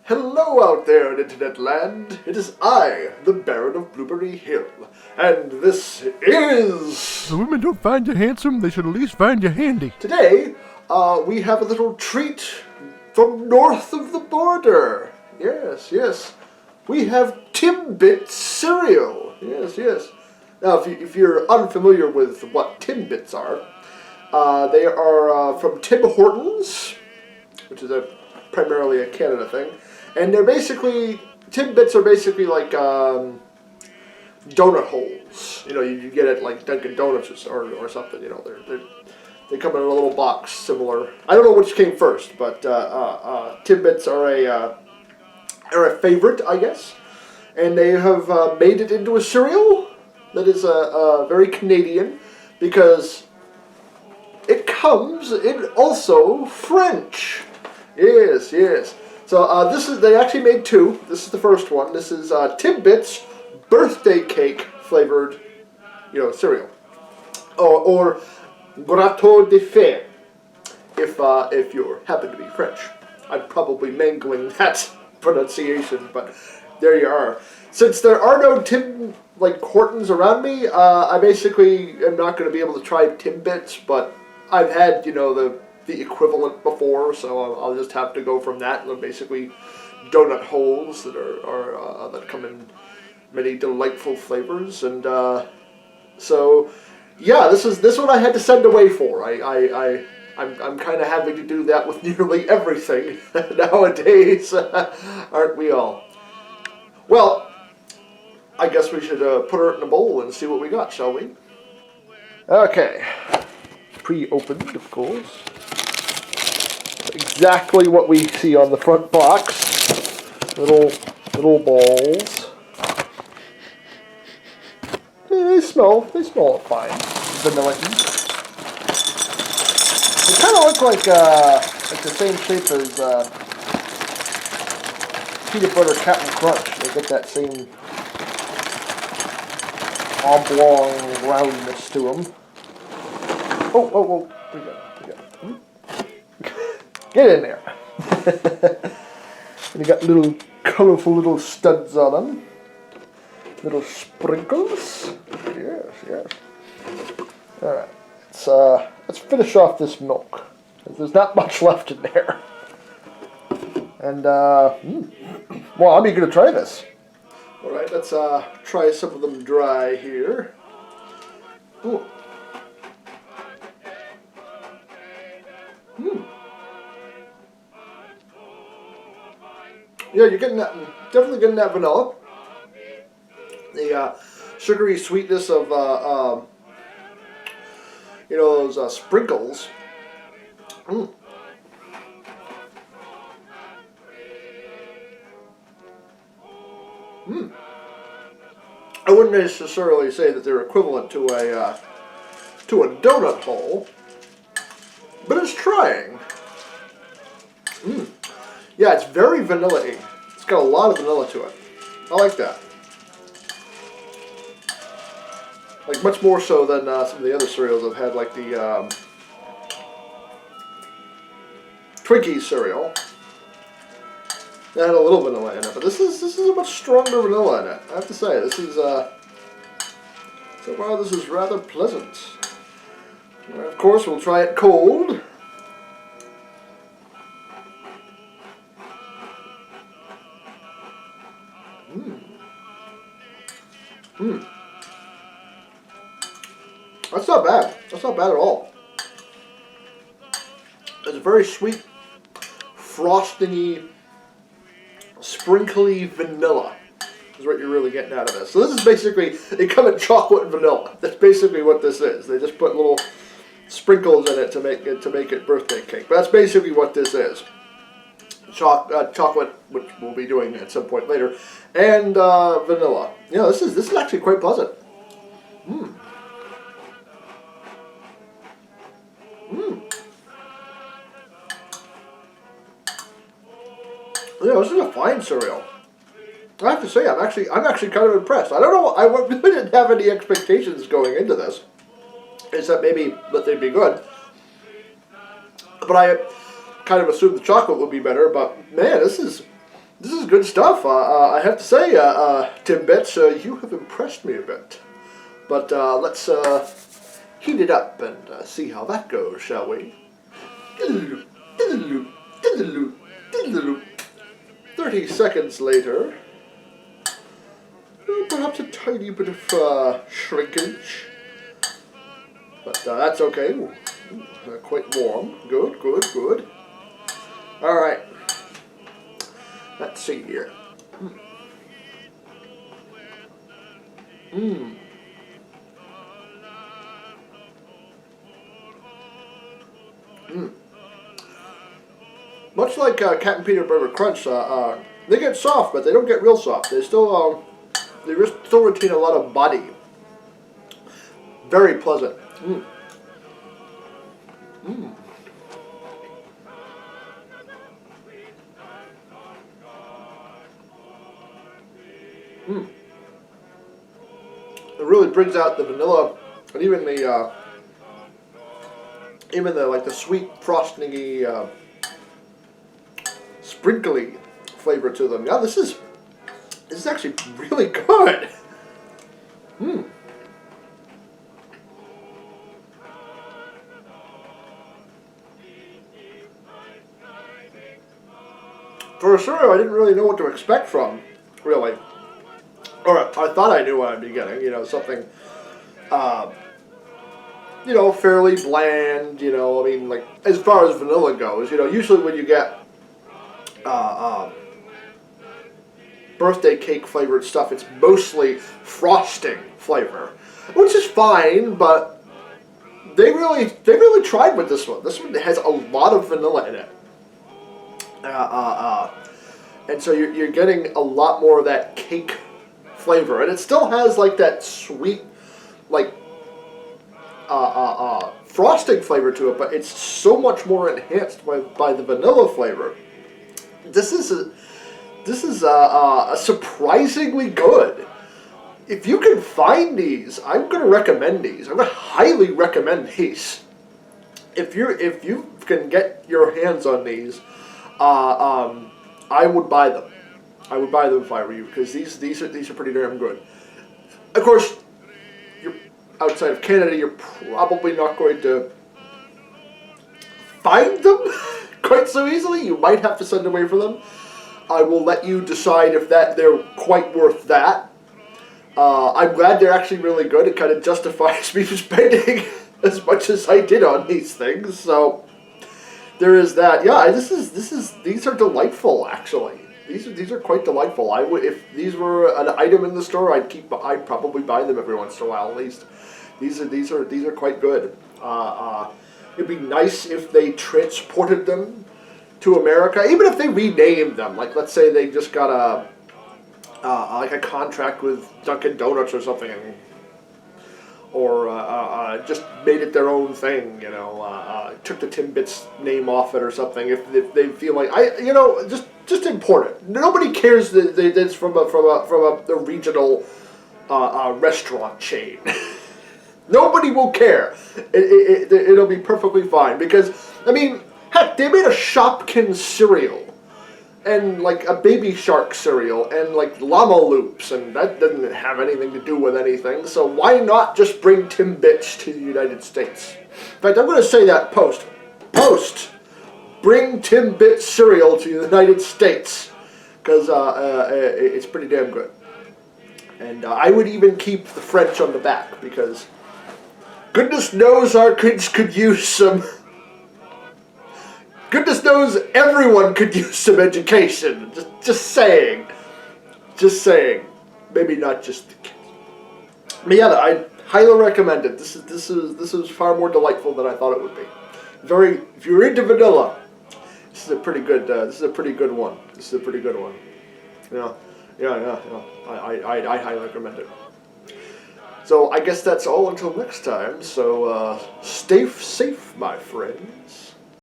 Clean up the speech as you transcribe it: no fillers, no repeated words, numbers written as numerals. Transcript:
Hello out there in Internet land. It is I, the Baron of Blueberry Hill, and this is... The women don't find you handsome, they should at least find you handy. Today, we have a little treat from north of the border. Yes. We have Timbits cereal. Yes. Now, if you're unfamiliar with what Timbits are, they are from Tim Hortons, which is primarily a Canada thing. And they're basically, Timbits are basically like donut holes. You know, you get it like Dunkin' Donuts or something. You know, they come in a little box similar. I don't know which came first, but Timbits are a favorite, I guess. And they have made it into a cereal that is very Canadian because it comes in also French. Yes. So they actually made two. This is the first one. This is Timbits birthday cake flavored, cereal, or gâteau de fête, if you happen to be French. I'm probably mangling that pronunciation, but there you are. Since there are no Hortons around me, I basically am not going to be able to try Timbits, but I've had the equivalent before, so I'll just have to go from that. They're basically donut holes that are that come in many delightful flavors, and so yeah, this one I had to send away for. I'm kind of having to do that with nearly everything nowadays, aren't we all? Well, I guess we should put her in a bowl and see what we got, shall we? Okay, pre-opened, of course. Exactly what we see on the front box. Little balls. They smell fine. Vanilla. They kind of look like the same shape as peanut butter Captain Crunch. They get that same oblong roundness to them. Oh, we got. Get in there. And you got little colorful little studs on them. Little sprinkles. Yes. Alright. Let's finish off this milk. There's not much left in there. And, well, I'm eager to try this. Alright, let's try some of them dry here. Ooh. Yeah, you're getting that, definitely getting that vanilla. The sugary sweetness of, those sprinkles. I wouldn't necessarily say that they're equivalent to a donut hole, but it's trying. Yeah, it's very vanilla-y. It's got a lot of vanilla to it. I like that. Like, much more so than some of the other cereals I've had, like the Twinkies cereal. That had a little vanilla in it, but this is a much stronger vanilla in it. I have to say, this is so far this is rather pleasant. And of course, we'll try it cold. That's not bad. That's not bad at all. It's very sweet, frosting-y, sprinkly vanilla is what you're really getting out of this. So this is basically, they come in chocolate and vanilla. That's basically what this is. They just put little sprinkles in it to make it birthday cake. But that's basically what this is. Chocolate, which we'll be doing at some point later, and vanilla. Yeah, this is actually quite pleasant. Yeah, this is a fine cereal. I have to say, I'm actually kind of impressed. I don't know. I really didn't have any expectations going into this, except maybe that they'd be good. But I kind of assumed the chocolate would be better. But man, this is good stuff. I have to say, Timbits, you have impressed me a bit. But let's heat it up and see how that goes, shall we? 30 seconds later, perhaps a tiny bit of shrinkage. But that's okay. Ooh, quite warm. Good, good, good. All right. Let's see here. Much like Cat and Peanut Butter Crunch, they get soft, but they don't get real soft. They still retain a lot of body. Very pleasant. It really brings out the vanilla and even the like the sweet frostingy, sprinkly flavor to them. Yeah, this is actually really good. For a cereal, I didn't really know what to expect from, really. Or I thought I knew what I'd be getting. You know, something, fairly bland. You know, I mean, like as far as vanilla goes, you know, usually when you get birthday cake flavored stuff, it's mostly frosting flavor, which is fine, but they really tried with this one. This one has a lot of vanilla in it, and so you're getting a lot more of that cake flavor, and it still has like that sweet, like frosting flavor to it, but it's so much more enhanced by the vanilla flavor. This is surprisingly good. If you can find these, I'm going to recommend these. I'm going to highly recommend these. If you can get your hands on these, I would buy them. I would buy them if I were you, because these are pretty damn good. Of course, you're outside of Canada, you're probably not going to find them quite so easily. You might have to send away for them. I will let you decide if they're quite worth that. I'm glad they're actually really good. It kind of justifies me spending as much as I did on these things. So there is that. Yeah, these are delightful actually. These are quite delightful. I would, if these were an item in the store, I'd probably buy them every once in a while at least. These are quite good. It'd be nice if they transported them to America, even if they renamed them. Like, let's say they just got a contract with Dunkin' Donuts or something, or just made it their own thing. You know, took the Timbits name off it or something. If they feel like just import it. Nobody cares that it's from a regional restaurant chain. Nobody will care. It'll be perfectly fine because I mean. Heck, they made a Shopkins cereal, and like a Baby Shark cereal, and like Llama Loops, and that didn't have anything to do with anything, so why not just bring Timbits to the United States? In fact, I'm going to say that post, bring Timbits cereal to the United States, because it's pretty damn good. And I would even keep the French on the back, because goodness knows our kids could use some... Goodness knows everyone could use some education. Just saying. Just saying. Maybe not just the kids. But yeah, I highly recommend it. This is far more delightful than I thought it would be. If you're into vanilla, this is a pretty good one. This is a pretty good one. Yeah. I highly recommend it. So I guess that's all until next time. So stay safe, my friends.